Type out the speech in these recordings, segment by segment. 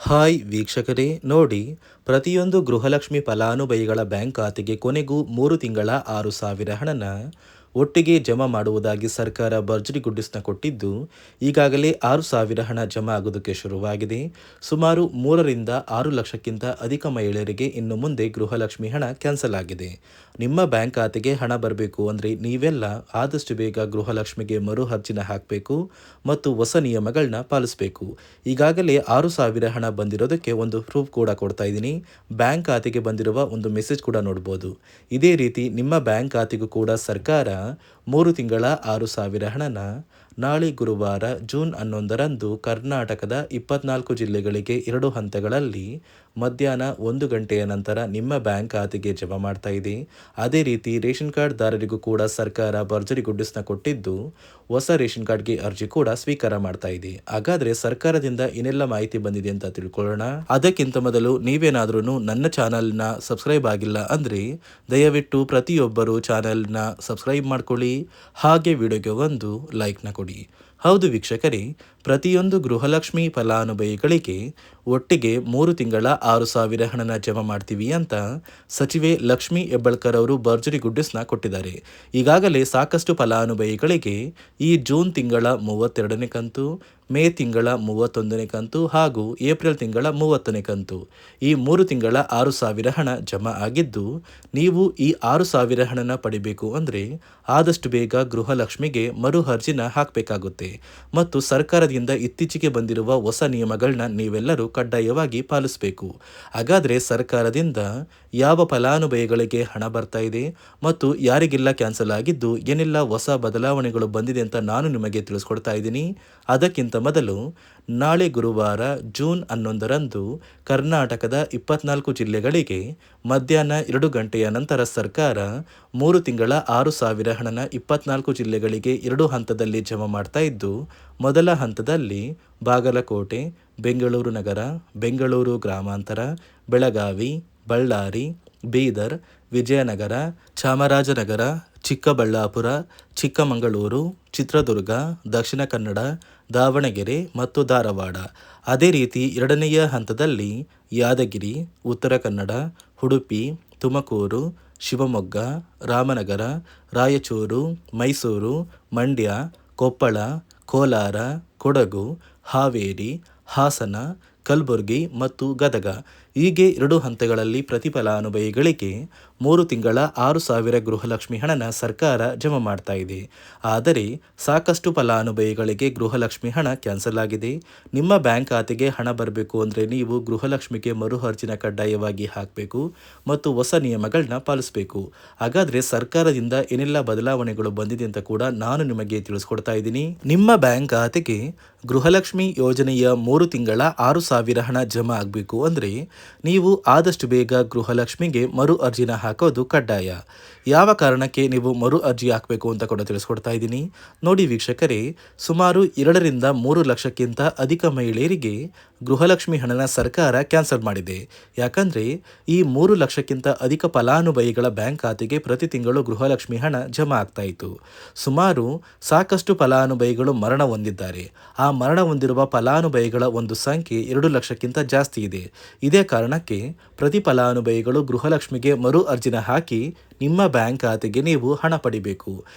Hi ವೀಕ್ಷಕರೇ, ನೋಡಿ, ಪ್ರತಿಯೊಂದು ಗೃಹಲಕ್ಷ್ಮಿ ಫಲಾನುಭವಿಗಳ ಬ್ಯಾಂಕ್ ಖಾತೆಗೆ ಕೊನೆಗೂ 3 ತಿಂಗಳ 6,000 ಹಣನ ಒಟ್ಟಿಗೆ ಜಮಾ ಮಾಡುವುದಾಗಿ ಸರ್ಕಾರ ಭರ್ಜರಿ ಗುಡ್ಡಿಸ್ನ ಕೊಟ್ಟಿದ್ದು, ಈಗಾಗಲೇ 6,000 ಹಣ ಜಮಾ ಆಗೋದಕ್ಕೆ ಶುರುವಾಗಿದೆ. ಸುಮಾರು 3 ರಿಂದ 6 ಲಕ್ಷಕ್ಕಿಂತ ಅಧಿಕ ಮಹಿಳೆಯರಿಗೆ ಇನ್ನು ಮುಂದೆ ಗೃಹಲಕ್ಷ್ಮಿ ಹಣ ಕ್ಯಾನ್ಸಲ್ ಆಗಿದೆ. ನಿಮ್ಮ ಬ್ಯಾಂಕ್ ಖಾತೆಗೆ ಹಣ ಬರಬೇಕು ಅಂದರೆ ನೀವೆಲ್ಲ ಆದಷ್ಟು ಬೇಗ ಗೃಹಲಕ್ಷ್ಮಿಗೆ ಮರು ಅರ್ಜಿನ ಹಾಕಬೇಕು ಮತ್ತು ಹೊಸ ನಿಯಮಗಳನ್ನ ಪಾಲಿಸಬೇಕು. ಈಗಾಗಲೇ 6,000 ಹಣ ಬಂದಿರೋದಕ್ಕೆ ಒಂದು ಪ್ರೂಫ್ ಕೂಡ ಕೊಡ್ತಾ ಇದ್ದೀನಿ. ಬ್ಯಾಂಕ್ ಖಾತೆಗೆ ಬಂದಿರುವ ಒಂದು ಮೆಸೇಜ್ ಕೂಡ ನೋಡ್ಬೋದು. ಇದೇ ರೀತಿ ನಿಮ್ಮ ಬ್ಯಾಂಕ್ ಖಾತೆಗೂ ಕೂಡ ಸರ್ಕಾರ 3 ತಿಂಗಳ 6,000 ಹಣನ ನಾಳೆ ಗುರುವಾರ ಜೂನ್ 11ರಂದು ಕರ್ನಾಟಕದ 24 ಜಿಲ್ಲೆಗಳಿಗೆ 2 ಹಂತಗಳಲ್ಲಿ ಮಧ್ಯಾಹ್ನ 1 ಗಂಟೆಯ ನಂತರ ನಿಮ್ಮ ಬ್ಯಾಂಕ್ ಖಾತೆಗೆ ಜಮಾ ಮಾಡ್ತಾ ಇದೆ. ಅದೇ ರೀತಿ ರೇಷನ್ ಕಾರ್ಡ್ ದಾರರಿಗೂ ಕೂಡ ಸರ್ಕಾರ ಭರ್ಜರಿ ಗುಡ್ಡಿಸ್ನ ಕೊಟ್ಟಿದ್ದು, ಹೊಸ ರೇಷನ್ ಕಾರ್ಡ್ಗೆ ಅರ್ಜಿ ಕೂಡ ಸ್ವೀಕಾರ ಮಾಡ್ತಾ ಇದೆ. ಹಾಗಾದ್ರೆ ಸರ್ಕಾರದಿಂದ ಏನೆಲ್ಲ ಮಾಹಿತಿ ಬಂದಿದೆ ಅಂತ ತಿಳ್ಕೊಳ್ಳೋಣ. ಅದಕ್ಕಿಂತ ಮೊದಲು ನೀವೇನಾದ್ರೂ ನನ್ನ ಚಾನಲ್ನ ಸಬ್ಸ್ಕ್ರೈಬ್ ಆಗಿಲ್ಲ ಅಂದ್ರೆ ದಯವಿಟ್ಟು ಪ್ರತಿಯೊಬ್ಬರು ಚಾನಲ್ನ ಸಬ್ಸ್ಕ್ರೈಬ್ ಮಾಡ್ಕೊಳ್ಳಿ, ಹಾಗೆ ವಿಡಿಯೋಗೆ ಒಂದು ಲೈಕ್ನ ಕೊಡಿ. ಹೌದು ವೀಕ್ಷಕರೇ, ಪ್ರತಿಯೊಂದು ಗೃಹಲಕ್ಷ್ಮಿ ಫಲಾನುಭವಿಗಳಿಗೆ ಒಟ್ಟಿಗೆ 3 ತಿಂಗಳ 6,000 ಹಣನ ಜಮಾ ಮಾಡ್ತೀವಿ ಅಂತ ಸಚಿವೆ ಲಕ್ಷ್ಮಿ ಹೆಬ್ಬಾಳ್ಕರ್ ಅವರು ಭರ್ಜರಿ ಗುಡ್ಡಿಸ್ನ ಕೊಟ್ಟಿದ್ದಾರೆ. ಈಗಾಗಲೇ ಸಾಕಷ್ಟು ಫಲಾನುಭವಿಗಳಿಗೆ ಈ ಜೂನ್ ತಿಂಗಳ 32ನೇ ಕಂತು, ಮೇ ತಿಂಗಳ 31ನೇ ಕಂತು ಹಾಗೂ ಏಪ್ರಿಲ್ ತಿಂಗಳ 30ನೇ ಕಂತು, ಈ 3 ತಿಂಗಳ 6,000 ಹಣ ಜಮಾ ಆಗಿದ್ದು, ನೀವು ಈ 6,000 ಹಣನ ಪಡಿಬೇಕು ಅಂದರೆ ಆದಷ್ಟು ಬೇಗ ಗೃಹಲಕ್ಷ್ಮಿಗೆ ಮರು ಅರ್ಜಿನ ಹಾಕಬೇಕಾಗುತ್ತೆ ಮತ್ತು ಸರ್ಕಾರದಿಂದ ಇತ್ತೀಚೆಗೆ ಬಂದಿರುವ ಹೊಸ ನಿಯಮಗಳನ್ನ ನೀವೆಲ್ಲರೂ ಕಡ್ಡಾಯವಾಗಿ ಪಾಲಿಸಬೇಕು. ಹಾಗಾದರೆ ಸರ್ಕಾರದಿಂದ ಯಾವ ಫಲಾನುಭವಿಗಳಿಗೆ ಹಣ ಬರ್ತಾ ಇದೆ ಮತ್ತು ಯಾರಿಗೆಲ್ಲ ಕ್ಯಾನ್ಸಲ್ ಆಗಿದ್ದು ಏನೆಲ್ಲ ಹೊಸ ಬದಲಾವಣೆಗಳು ಬಂದಿದೆ ಅಂತ ನಾನು ನಿಮಗೆ ತಿಳಿಸ್ಕೊಡ್ತಾ ಇದ್ದೀನಿ. ಅದಕ್ಕಿಂತ ಮೊದಲು ನಾಳೆ ಗುರುವಾರ ಜೂನ್ 11ರಂದು ಕರ್ನಾಟಕದ 24 ಜಿಲ್ಲೆಗಳಿಗೆ ಮಧ್ಯಾಹ್ನ 2 ಗಂಟೆಯ ನಂತರ ಸರ್ಕಾರ 3 ತಿಂಗಳ 6,000 ಹಣನ 24 ಜಿಲ್ಲೆಗಳಿಗೆ 2 ಹಂತದಲ್ಲಿ ಜಮಾ ಮಾಡ್ತಾ ಇದ್ದು, ಮೊದಲ ಹಂತದಲ್ಲಿ ಬಾಗಲಕೋಟೆ, ಬೆಂಗಳೂರು ನಗರ, ಬೆಂಗಳೂರು ಗ್ರಾಮಾಂತರ, ಬೆಳಗಾವಿ, ಬಳ್ಳಾರಿ, ಬೀದರ್, ವಿಜಯನಗರ, ಚಾಮರಾಜನಗರ, ಚಿಕ್ಕಬಳ್ಳಾಪುರ, ಚಿಕ್ಕಮಗಳೂರು, ಚಿತ್ರದುರ್ಗ, ದಕ್ಷಿಣ ಕನ್ನಡ, ದಾವಣಗೆರೆ ಮತ್ತು ಧಾರವಾಡ. ಅದೇ ರೀತಿ ಎರಡನೆಯ ಹಂತದಲ್ಲಿ ಯಾದಗಿರಿ, ಉತ್ತರ ಕನ್ನಡ, ಉಡುಪಿ, ತುಮಕೂರು, ಶಿವಮೊಗ್ಗ, ರಾಮನಗರ, ರಾಯಚೂರು, ಮೈಸೂರು, ಮಂಡ್ಯ, ಕೊಪ್ಪಳ, ಕೋಲಾರ, ಕೊಡಗು, ಹಾವೇರಿ, ಹಾಸನ, ಕಲಬುರಗಿ ಮತ್ತು ಗದಗ, ಹೀಗೆ 2 ಹಂತಗಳಲ್ಲಿ ಪ್ರತಿ ಫಲಾನುಭವಿಗಳಿಗೆ 3 ತಿಂಗಳ 6,000 ಗೃಹಲಕ್ಷ್ಮಿ ಹಣನ ಸರ್ಕಾರ ಜಮಾ ಮಾಡ್ತಾ ಇದೆ. ಆದರೆ ಸಾಕಷ್ಟು ಫಲಾನುಭವಿಗಳಿಗೆ ಗೃಹಲಕ್ಷ್ಮಿ ಹಣ ಕ್ಯಾನ್ಸಲ್ ಆಗಿದೆ. ನಿಮ್ಮ ಬ್ಯಾಂಕ್ ಖಾತೆಗೆ ಹಣ ಬರಬೇಕು ಅಂದರೆ ನೀವು ಗೃಹಲಕ್ಷ್ಮಿಗೆ ಮರು ಅರ್ಜಿನ ಕಡ್ಡಾಯವಾಗಿ ಹಾಕಬೇಕು ಮತ್ತು ಹೊಸ ನಿಯಮಗಳನ್ನ ಪಾಲಿಸಬೇಕು. ಹಾಗಾದರೆ ಸರ್ಕಾರದಿಂದ ಏನೆಲ್ಲ ಬದಲಾವಣೆಗಳು ಬಂದಿದೆ ಅಂತ ಕೂಡ ನಾನು ನಿಮಗೆ ತಿಳಿಸ್ಕೊಡ್ತಾ ಇದ್ದೀನಿ. ನಿಮ್ಮ ಬ್ಯಾಂಕ್ ಖಾತೆಗೆ ಗೃಹಲಕ್ಷ್ಮಿ ಯೋಜನೆಯ 3 ತಿಂಗಳ 6,000 ಹಣ ಜಮಾ ಆಗಬೇಕು ಅಂದರೆ ನೀವು ಆದಷ್ಟು ಬೇಗ ಗೃಹಲಕ್ಷ್ಮಿಗೆ ಮರು ಅರ್ಜಿನ ಹಾಕೋದು ಕಡ್ಡಾಯ. ಯಾವ ಕಾರಣಕ್ಕೆ ನೀವು ಮರು ಅರ್ಜಿ ಹಾಕಬೇಕು ಅಂತ ಕೂಡ ತಿಳಿಸ್ಕೊಡ್ತಾ ಇದ್ದೀನಿ. ನೋಡಿ ವೀಕ್ಷಕರೇ, ಸುಮಾರು 2 ರಿಂದ 3 ಲಕ್ಷಕ್ಕಿಂತ ಅಧಿಕ ಮಹಿಳೆಯರಿಗೆ ಗೃಹಲಕ್ಷ್ಮಿ ಹಣನ ಸರ್ಕಾರ ಕ್ಯಾನ್ಸಲ್ ಮಾಡಿದೆ. ಯಾಕಂದರೆ ಈ 3 ಲಕ್ಷಕ್ಕಿಂತ ಅಧಿಕ ಫಲಾನುಭವಿಗಳ ಬ್ಯಾಂಕ್ ಖಾತೆಗೆ ಪ್ರತಿ ತಿಂಗಳು ಗೃಹಲಕ್ಷ್ಮಿ ಹಣ ಜಮಾ ಆಗ್ತಾ ಇತ್ತು. ಸುಮಾರು ಸಾಕಷ್ಟು ಫಲಾನುಭವಿಗಳು ಮರಣ ಹೊಂದಿದ್ದಾರೆ. ಆ ಮರಣ ಹೊಂದಿರುವ ಫಲಾನುಭವಿಗಳ ಒಂದು ಸಂಖ್ಯೆ 2 ಲಕ್ಷಕ್ಕಿಂತ ಜಾಸ್ತಿ ಇದೆ. ಇದೇ ಕಾರಣಕ್ಕೆ ಪ್ರತಿ ಫಲಾನುಭವಿಗಳು ಗೃಹಲಕ್ಷ್ಮಿಗೆ ಮರು ಅರ್ಜಿನ ಹಾಕಿ ನಿಮ್ಮ ಬ್ಯಾಂಕ್ ಖಾತೆಗೆ ನೀವು ಹಣ ಪಡಿಬೇಕು.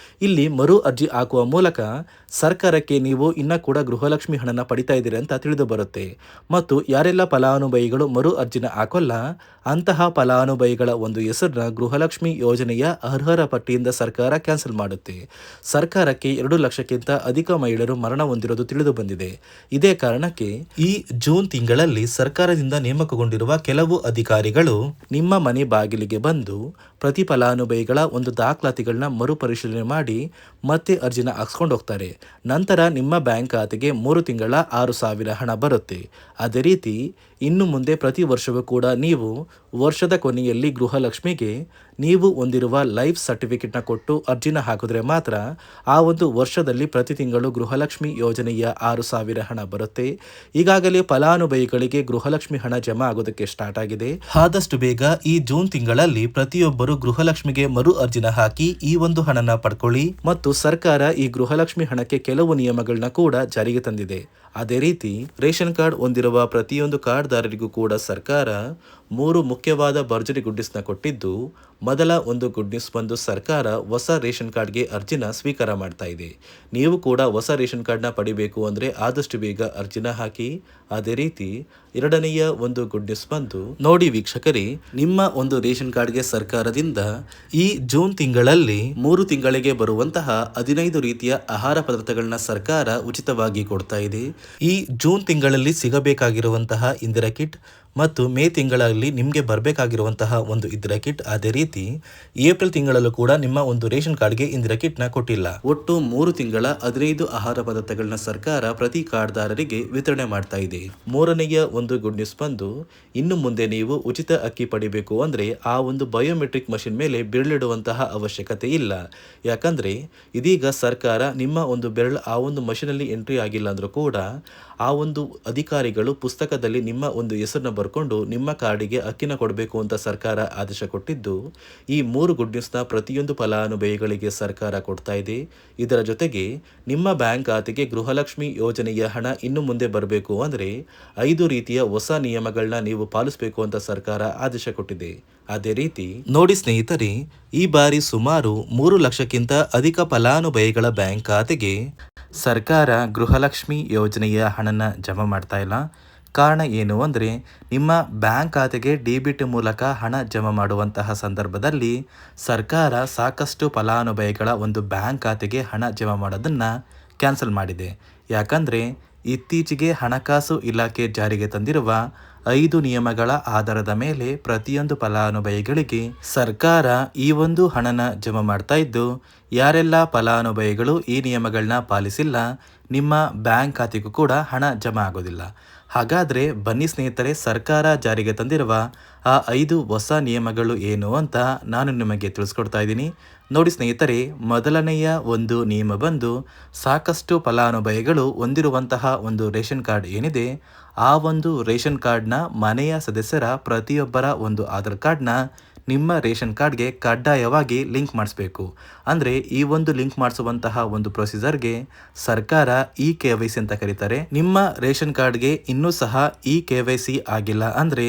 ಇಲ್ಲಿ ಮರು ಅರ್ಜಿ ಹಾಕುವ ಮೂಲಕ ಸರ್ಕಾರಕ್ಕೆ ನೀವು ಇನ್ನೂ ಕೂಡ ಗೃಹಲಕ್ಷ್ಮಿ ಹಣನ ಪಡಿತಾ ಇದ್ದೀರಿ ಅಂತ ತಿಳಿದು ಬರುತ್ತೆ ಮತ್ತು ಯಾರೆಲ್ಲ ಫಲಾನುಭವಿಗಳು ಮರು ಅರ್ಜಿನ ಹಾಕೋಲ್ಲ ಅಂತಹ ಫಲಾನುಭವಿಗಳ ಒಂದು ಹೆಸರನ್ನ ಗೃಹಲಕ್ಷ್ಮಿ ಯೋಜನೆಯ ಅರ್ಹರ ಪಟ್ಟಿಯಿಂದ ಸರ್ಕಾರ ಕ್ಯಾನ್ಸಲ್ ಮಾಡುತ್ತೆ. ಸರ್ಕಾರಕ್ಕೆ 2 ಲಕ್ಷಕ್ಕಿಂತ ಅಧಿಕ ಮಹಿಳೆಯರು ಮರಣ ಹೊಂದಿರೋದು ತಿಳಿದು ಬಂದಿದೆ. ಇದೇ ಕಾರಣಕ್ಕೆ ಈ ಜೂನ್ ತಿಂಗಳಲ್ಲಿ ಸರ್ಕಾರದಿಂದ ನೇಮಕಗೊಂಡಿರುವ ಕೆಲವು ಅಧಿಕಾರಿಗಳು ನಿಮ್ಮ ಮನೆ ಬಾಗಿಲಿಗೆ ಬಂದು ಪ್ರತಿ ಫಲಾನುಭವಿಗಳ ಒಂದು ದಾಖಲಾತಿಗಳನ್ನ ಮರುಪರಿಶೀಲನೆ ಮಾಡಿ ಮತ್ತೆ ಅರ್ಜಿನ ಹಾಕ್ಸ್ಕೊಂಡು ಹೋಗ್ತಾರೆ. ನಂತರ ನಿಮ್ಮ ಬ್ಯಾಂಕ್ ಖಾತೆಗೆ 3 ತಿಂಗಳ 6,000 ಹಣ ಬರುತ್ತೆ. ಅದೇ ರೀತಿ ಇನ್ನು ಮುಂದೆ ಪ್ರತಿ ವರ್ಷವೂ ಕೂಡ ನೀವು ವರ್ಷದ ಕೊನೆಯಲ್ಲಿ ಗೃಹಲಕ್ಷ್ಮಿಗೆ ನೀವು ಹೊಂದಿರುವ ಲೈಫ್ ಸರ್ಟಿಫಿಕೇಟ್ನ ಕೊಟ್ಟು ಅರ್ಜಿನ ಹಾಕಿದ್ರೆ ಮಾತ್ರ ಆ ಒಂದು ವರ್ಷದಲ್ಲಿ ಪ್ರತಿ ತಿಂಗಳು ಗೃಹಲಕ್ಷ್ಮಿ ಯೋಜನೆಯ 6,000 ಹಣ ಬರುತ್ತೆ. ಈಗಾಗಲೇ ಫಲಾನುಭವಿಗಳಿಗೆ ಗೃಹಲಕ್ಷ್ಮಿ ಹಣ ಜಮಾ ಆಗೋದಕ್ಕೆ ಸ್ಟಾರ್ಟ್ ಆಗಿದೆ. ಆದಷ್ಟು ಬೇಗ ಈ ಜೂನ್ ತಿಂಗಳಲ್ಲಿ ಪ್ರತಿಯೊಬ್ಬರು ಅವರು ಗೃಹಲಕ್ಷ್ಮಿಗೆ ಮರು ಅರ್ಜಿನ ಹಾಕಿ ಈ ಒಂದು ಹಣನ ಪಡ್ಕೊಳ್ಳಿ. ಮತ್ತು ಸರ್ಕಾರ ಈ ಗೃಹಲಕ್ಷ್ಮಿ ಹಣಕ್ಕೆ ಕೆಲವು ನಿಯಮಗಳನ್ನ ಕೂಡ ಜಾರಿಗೆ ತಂದಿದೆ. ಅದೇ ರೀತಿ ರೇಷನ್ ಕಾರ್ಡ್ ಹೊಂದಿರುವ ಪ್ರತಿಯೊಂದು ಕಾರ್ಡ್ದಾರರಿಗೂ ಕೂಡ ಸರ್ಕಾರ 3 ಮುಖ್ಯವಾದ ಭರ್ಜರಿ ಗುಡ್ ನ್ಯೂಸ್ನ ಕೊಟ್ಟಿದ್ದು, ಮೊದಲ ಒಂದು ಗುಡ್ ನ್ಯೂಸ್ ಬಂದು ಸರ್ಕಾರ ಹೊಸ ರೇಷನ್ ಕಾರ್ಡ್ಗೆ ಅರ್ಜಿನ ಸ್ವೀಕಾರ ಮಾಡ್ತಾ ಇದೆ. ನೀವು ಕೂಡ ಹೊಸ ರೇಷನ್ ಕಾರ್ಡ್ನ ಪಡಿಬೇಕು ಅಂದರೆ ಆದಷ್ಟು ಬೇಗ ಅರ್ಜಿನ ಹಾಕಿ. ಅದೇ ರೀತಿ ಎರಡನೆಯ ಒಂದು ಗುಡ್ ನ್ಯೂಸ್ ಬಂದು ನೋಡಿ ವೀಕ್ಷಕರೇ, ನಿಮ್ಮ ಒಂದು ರೇಷನ್ ಕಾರ್ಡ್ಗೆ ಸರ್ಕಾರದಿಂದ ಈ ಜೂನ್ ತಿಂಗಳಲ್ಲಿ 3 ತಿಂಗಳಿಗೆ ಬರುವಂತಹ 15 ರೀತಿಯ ಆಹಾರ ಪದಾರ್ಥಗಳನ್ನ ಸರ್ಕಾರ ಉಚಿತವಾಗಿ ಕೊಡ್ತಾ ಇದೆ. ಈ ಜೂನ್ ತಿಂಗಳಲ್ಲಿ ಸಿಗಬೇಕಾಗಿರುವಂತಹ ಇಂದಿರಾ ಕಿಟ್ ಮತ್ತು ಮೇ ತಿಂಗಳಲ್ಲಿ ನಿಮಗೆ ಬರಬೇಕಾಗಿರುವಂತಹ ಒಂದು ಇಂದಿರಾ ಕಿಟ್, ಅದೇ ರೀತಿ ಏಪ್ರಿಲ್ ತಿಂಗಳಲ್ಲೂ ಕೂಡ ನಿಮ್ಮ ಒಂದು ರೇಷನ್ ಕಾರ್ಡ್ಗೆ ಇಂದಿರಾ ಕಿಟ್ನ ಕೊಟ್ಟಿಲ್ಲ. ಒಟ್ಟು 3 ತಿಂಗಳ 15 ಆಹಾರ ಪದಾರ್ಥಗಳನ್ನ ಸರ್ಕಾರ ಪ್ರತಿ ಕಾರ್ಡ್ದಾರರಿಗೆ ವಿತರಣೆ ಮಾಡ್ತಾ ಇದೆ. ಮೂರನೆಯ ಒಂದು ಗುಡ್ ನ್ಯೂಸ್ ಬಂದು, ಇನ್ನು ಮುಂದೆ ನೀವು ಉಚಿತ ಅಕ್ಕಿ ಪಡಿಬೇಕು ಅಂದರೆ ಆ ಒಂದು ಬಯೋಮೆಟ್ರಿಕ್ ಮಷಿನ್ ಮೇಲೆ ಬೆರಳಿಡುವಂತಹ ಅವಶ್ಯಕತೆ ಇಲ್ಲ. ಯಾಕಂದರೆ ಇದೀಗ ಸರ್ಕಾರ ನಿಮ್ಮ ಒಂದು ಬೆರಳು ಆ ಒಂದು ಮಷಿನಲ್ಲಿ ಎಂಟ್ರಿ ಆಗಿಲ್ಲ ಅಂದರೂ ಕೂಡ ಆ ಒಂದು ಅಧಿಕಾರಿಗಳು ಪುಸ್ತಕದಲ್ಲಿ ನಿಮ್ಮ ಒಂದು ಹೆಸರನ್ನ ಬರ್ಕೊಂಡು ನಿಮ್ಮ ಕಾರ್ಡಿಗೆ ಅಕ್ಕಿನ ಕೊಡಬೇಕು ಅಂತ ಸರ್ಕಾರ ಆದೇಶ ಕೊಟ್ಟಿದ್ದು, ಈ 3 ಗುಡ್ ನ್ಯೂಸ್ನ ಪ್ರತಿಯೊಂದು ಫಲಾನುಭವಿಗಳಿಗೆ ಸರ್ಕಾರ ಕೊಡ್ತಾ ಇದೆ. ಇದರ ಜೊತೆಗೆ ನಿಮ್ಮ ಬ್ಯಾಂಕ್ ಖಾತೆಗೆ ಗೃಹಲಕ್ಷ್ಮಿ ಯೋಜನೆಯ ಹಣ ಇನ್ನು ಮುಂದೆ ಬರಬೇಕು ಅಂದರೆ 5 ರೀತಿಯ ಹೊಸ ನಿಯಮಗಳನ್ನ ನೀವು ಪಾಲಿಸಬೇಕು ಅಂತ ಸರ್ಕಾರ ಆದೇಶ ಕೊಟ್ಟಿದೆ. ಅದೇ ರೀತಿ ನೋಡಿ ಸ್ನೇಹಿತರೆ, ಈ ಬಾರಿ ಸುಮಾರು 3 ಲಕ್ಷಕ್ಕಿಂತ ಅಧಿಕ ಫಲಾನುಭವಿಗಳ ಬ್ಯಾಂಕ್ ಖಾತೆಗೆ ಸರ್ಕಾರ ಗೃಹಲಕ್ಷ್ಮಿ ಯೋಜನೆಯ ಹಣನ ಜಮಾ ಮಾಡ್ತಾ ಇಲ್ಲ. ಕಾರಣ ಏನು ಅಂದರೆ, ನಿಮ್ಮ ಬ್ಯಾಂಕ್ ಖಾತೆಗೆ ಡೆಬಿಟ್ ಮೂಲಕ ಹಣ ಜಮಾ ಮಾಡುವಂತಹ ಸಂದರ್ಭದಲ್ಲಿ ಸರ್ಕಾರ ಸಾಕಷ್ಟು ಫಲಾನುಭವಿಗಳ ಒಂದು ಬ್ಯಾಂಕ್ ಖಾತೆಗೆ ಹಣ ಜಮಾ ಮಾಡೋದನ್ನು ಕ್ಯಾನ್ಸಲ್ ಮಾಡಿದೆ. ಯಾಕಂದರೆ ಇತ್ತೀಚೆಗೆ ಹಣಕಾಸು ಇಲಾಖೆ ಜಾರಿಗೆ ತಂದಿರುವ 5 ನಿಯಮಗಳ ಆಧಾರದ ಮೇಲೆ ಪ್ರತಿಯೊಂದು ಫಲಾನುಭವಿಗಳಿಗೆ ಸರ್ಕಾರ ಈ ಒಂದು ಹಣನ ಜಮಾ ಮಾಡ್ತಾ ಇದ್ದು, ಯಾರೆಲ್ಲ ಫಲಾನುಭವಿಗಳು ಈ ನಿಯಮಗಳನ್ನ ಪಾಲಿಸಿಲ್ಲ ನಿಮ್ಮ ಬ್ಯಾಂಕ್ ಖಾತೆಗೂ ಕೂಡ ಹಣ ಜಮಾ ಆಗೋದಿಲ್ಲ. ಹಾಗಾದರೆ ಬನ್ನಿ ಸ್ನೇಹಿತರೆ, ಸರ್ಕಾರ ಜಾರಿಗೆ ತಂದಿರುವ ಆ 5 ಹೊಸ ನಿಯಮಗಳು ಏನು ಅಂತ ನಾನು ನಿಮಗೆ ತಿಳಿಸ್ಕೊಡ್ತಾ ಇದ್ದೀನಿ. ನೋಡಿ ಸ್ನೇಹಿತರೆ, ಮೊದಲನೆಯ ಒಂದು ನಿಯಮ ಬಂದು, ಸಾಕಷ್ಟು ಫಲಾನುಭವಿಗಳು ಹೊಂದಿರುವಂತಹ ಒಂದು ರೇಷನ್ ಕಾರ್ಡ್ ಏನಿದೆ, ಆ ಒಂದು ರೇಷನ್ ಕಾರ್ಡ್ನ ಮನೆಯ ಸದಸ್ಯರ ಪ್ರತಿಯೊಬ್ಬರ ಒಂದು ಆಧಾರ್ ಕಾರ್ಡ್ನ ನಿಮ್ಮ ರೇಷನ್ ಕಾರ್ಡ್ಗೆ ಕಡ್ಡಾಯವಾಗಿ ಲಿಂಕ್ ಮಾಡಿಸ್ಬೇಕು. ಅಂದರೆ ಈ ಒಂದು ಲಿಂಕ್ ಮಾಡಿಸುವಂತಹ ಒಂದು ಪ್ರೊಸೀಜರ್ಗೆ ಸರ್ಕಾರ KYC ಅಂತ ಕರೀತಾರೆ. ನಿಮ್ಮ ರೇಷನ್ ಕಾರ್ಡ್ಗೆ ಇನ್ನೂ ಸಹ KYC ಆಗಿಲ್ಲ ಅಂದರೆ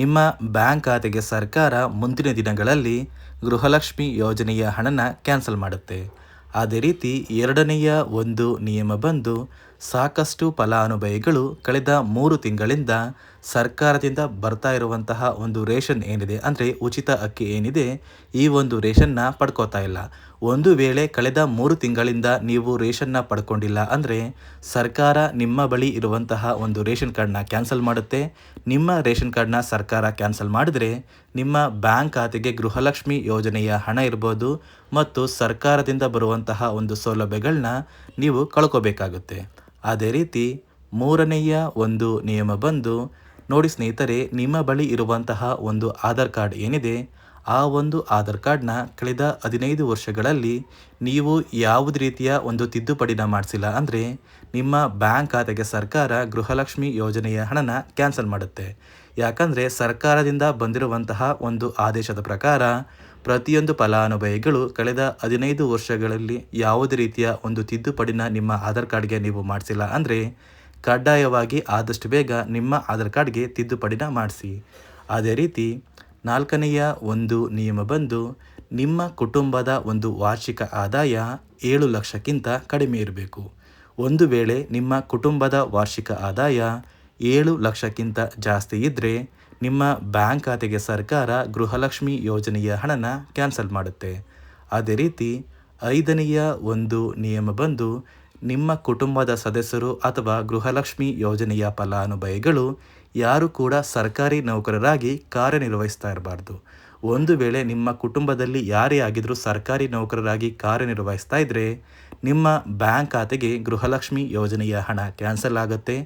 ನಿಮ್ಮ ಬ್ಯಾಂಕ್ ಖಾತೆಗೆ ಸರ್ಕಾರ ಮುಂದಿನ ದಿನಗಳಲ್ಲಿ ಗೃಹಲಕ್ಷ್ಮಿ ಯೋಜನೆಯ ಹಣನ ಕ್ಯಾನ್ಸಲ್ ಮಾಡುತ್ತೆ. ಅದೇ ರೀತಿ ಎರಡನೆಯ ಒಂದು ನಿಯಮ ಬಂದು, ಸಾಕಷ್ಟು ಫಲಾನುಭವಿಗಳು ಕಳೆದ 3 ತಿಂಗಳಿಂದ ಸರ್ಕಾರದಿಂದ ಬರ್ತಾ ಇರುವಂತಹ ಒಂದು ರೇಷನ್ ಏನಿದೆ, ಅಂದರೆ ಉಚಿತ ಅಕ್ಕಿ ಏನಿದೆ, ಈ ಒಂದು ರೇಷನ್ನ ಪಡ್ಕೋತಾ ಇಲ್ಲ. ಒಂದು ವೇಳೆ ಕಳೆದ 3 ತಿಂಗಳಿಂದ ನೀವು ರೇಷನ್ನ ಪಡ್ಕೊಂಡಿಲ್ಲ ಅಂದರೆ ಸರ್ಕಾರ ನಿಮ್ಮ ಬಳಿ ಇರುವಂತಹ ಒಂದು ರೇಷನ್ ಕಾರ್ಡ್ನ ಕ್ಯಾನ್ಸಲ್ ಮಾಡುತ್ತೆ. ನಿಮ್ಮ ರೇಷನ್ ಕಾರ್ಡ್ನ ಸರ್ಕಾರ ಕ್ಯಾನ್ಸಲ್ ಮಾಡಿದರೆ ನಿಮ್ಮ ಬ್ಯಾಂಕ್ ಖಾತೆಗೆ ಗೃಹಲಕ್ಷ್ಮಿ ಯೋಜನೆಯ ಹಣ ಇರ್ಬೋದು ಮತ್ತು ಸರ್ಕಾರದಿಂದ ಬರುವಂತಹ ಒಂದು ಸೌಲಭ್ಯಗಳನ್ನ ನೀವು ಕಳ್ಕೋಬೇಕಾಗುತ್ತೆ. ಅದೇ ರೀತಿ ಮೂರನೆಯ ಒಂದು ನಿಯಮ ಬಂದು, ನೋಡಿ ಸ್ನೇಹಿತರೆ, ನಿಮ್ಮ ಬಳಿ ಇರುವಂತಹ ಒಂದು ಆಧಾರ್ ಕಾರ್ಡ್ ಏನಿದೆ, ಆ ಒಂದು ಆಧಾರ್ ಕಾರ್ಡ್ನ ಕಳೆದ 15 ವರ್ಷಗಳಲ್ಲಿ ನೀವು ಯಾವುದೇ ರೀತಿಯ ಒಂದು ತಿದ್ದುಪಡಿನ ಮಾಡಿಸಿಲ್ಲ ಅಂದರೆ ನಿಮ್ಮ ಬ್ಯಾಂಕ್ ಖಾತೆಗೆ ಸರ್ಕಾರ ಗೃಹಲಕ್ಷ್ಮಿ ಯೋಜನೆಯ ಹಣನ ಕ್ಯಾನ್ಸಲ್ ಮಾಡುತ್ತೆ. ಯಾಕಂದರೆ ಸರ್ಕಾರದಿಂದ ಬಂದಿರುವಂತಹ ಒಂದು ಆದೇಶದ ಪ್ರಕಾರ ಪ್ರತಿಯೊಂದು ಫಲಾನುಭವಿಗಳು ಕಳೆದ 15 ವರ್ಷಗಳಲ್ಲಿ ಯಾವುದೇ ರೀತಿಯ ಒಂದು ತಿದ್ದುಪಡಿನ ನಿಮ್ಮ ಆಧಾರ್ ಕಾರ್ಡ್ಗೆ ನೀವು ಮಾಡಿಸಿಲ್ಲ ಅಂದರೆ ಕಡ್ಡಾಯವಾಗಿ ಆದಷ್ಟು ಬೇಗ ನಿಮ್ಮ ಆಧಾರ್ ಕಾರ್ಡ್ಗೆ ತಿದ್ದುಪಡಿನ ಮಾಡಿಸಿ. ಅದೇ ರೀತಿ ನಾಲ್ಕನೆಯ ಒಂದು ನಿಯಮ ಬಂದು, ನಿಮ್ಮ ಕುಟುಂಬದ ಒಂದು ವಾರ್ಷಿಕ ಆದಾಯ 7 ಲಕ್ಷಕ್ಕಿಂತ ಕಡಿಮೆ ಇರಬೇಕು. ಒಂದು ವೇಳೆ ನಿಮ್ಮ ಕುಟುಂಬದ ವಾರ್ಷಿಕ ಆದಾಯ 7 ಲಕ್ಷಕ್ಕಿಂತ ಜಾಸ್ತಿ ಇದ್ದರೆ ನಿಮ್ಮ ಬ್ಯಾಂಕ್ ಖಾತೆಗೆ ಸರ್ಕಾರ ಗೃಹಲಕ್ಷ್ಮಿ ಯೋಜನೆಯ ಹಣನ ಕ್ಯಾನ್ಸಲ್ ಮಾಡುತ್ತೆ. ಅದೇ ರೀತಿ 5ನೆಯ ಒಂದು ನಿಯಮ ಬಂದು, ನಿಮ್ಮ ಕುಟುಂಬದ ಸದಸ್ಯರು ಅಥವಾ ಗೃಹಲಕ್ಷ್ಮಿ ಯೋಜನೆಯ ಫಲಾನುಭವಿಗಳು ಯಾರು ಕೂಡ ಸರ್ಕಾರಿ ನೌಕರರಾಗಿ ಕಾರ್ಯನಿರ್ವಹಿಸ್ತಾ ಇರಬಾರ್ದು. ಒಂದು ವೇಳೆ ನಿಮ್ಮ ಕುಟುಂಬದಲ್ಲಿ ಯಾರೇ ಆಗಿದ್ರೂ ಸರ್ಕಾರಿ ನೌಕರರಾಗಿ ಕಾರ್ಯನಿರ್ವಹಿಸ್ತಾ ಇದ್ದರೆ ನಿಮ್ಮ ಬ್ಯಾಂಕ್ ಖಾತೆಗೆ ಗೃಹಲಕ್ಷ್ಮಿ ಯೋಜನೆಯ ಹಣ ಕ್ಯಾನ್ಸಲ್ ಆಗುತ್ತೆ.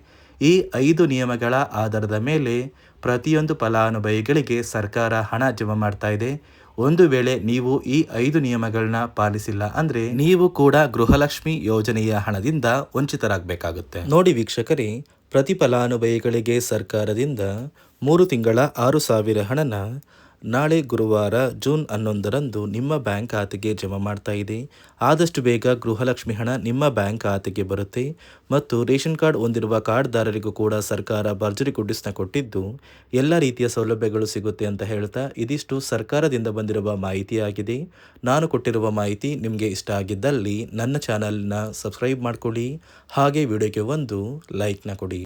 ಈ 5 ನಿಯಮಗಳ ಆಧಾರದ ಮೇಲೆ ಪ್ರತಿಯೊಂದು ಫಲಾನುಭವಿಗಳಿಗೆ ಸರ್ಕಾರ ಹಣ ಜಮಾ ಮಾಡ್ತಾ ಇದೆ. ಒಂದು ವೇಳೆ ನೀವು ಈ 5 ನಿಯಮಗಳನ್ನ ಪಾಲಿಸಿಲ್ಲ ಅಂದರೆ ನೀವು ಕೂಡ ಗೃಹಲಕ್ಷ್ಮಿ ಯೋಜನೆಯ ಹಣದಿಂದ ವಂಚಿತರಾಗಬೇಕಾಗುತ್ತೆ. ನೋಡಿ ವೀಕ್ಷಕರೇ, ಪ್ರತಿ ಫಲಾನುಭವಿಗಳಿಗೆ ಸರ್ಕಾರದಿಂದ 3 ತಿಂಗಳ 6,000 ಹಣನ ನಾಳೆ ಗುರುವಾರ ಜೂನ್ 11ರಂದು ನಿಮ್ಮ ಬ್ಯಾಂಕ್ ಖಾತೆಗೆ ಜಮಾ ಮಾಡ್ತಾ ಇದೆ. ಆದಷ್ಟು ಬೇಗ ಗೃಹಲಕ್ಷ್ಮಿ ಹಣ ನಿಮ್ಮ ಬ್ಯಾಂಕ್ ಖಾತೆಗೆ ಬರುತ್ತೆ ಮತ್ತು ರೇಷನ್ ಕಾರ್ಡ್ ಹೊಂದಿರುವ ಕಾರ್ಡ್ದಾರರಿಗೂ ಕೂಡ ಸರ್ಕಾರ ಭರ್ಜರಿ ಗುಡ್ಡಿಸ್ನ ಕೊಟ್ಟಿದ್ದು ಎಲ್ಲ ರೀತಿಯ ಸೌಲಭ್ಯಗಳು ಸಿಗುತ್ತೆ ಅಂತ ಹೇಳ್ತಾ ಇದಿಷ್ಟು ಸರ್ಕಾರದಿಂದ ಬಂದಿರುವ ಮಾಹಿತಿಯಾಗಿದೆ. ನಾನು ಕೊಟ್ಟಿರುವ ಮಾಹಿತಿ ನಿಮಗೆ ಇಷ್ಟ ಆಗಿದ್ದಲ್ಲಿ ನನ್ನ ಚಾನಲ್ನ ಸಬ್ಸ್ಕ್ರೈಬ್ ಮಾಡ್ಕೊಳ್ಳಿ, ಹಾಗೆ ವಿಡಿಯೋಗೆ ಒಂದು ಲೈಕ್ನ ಕೊಡಿ.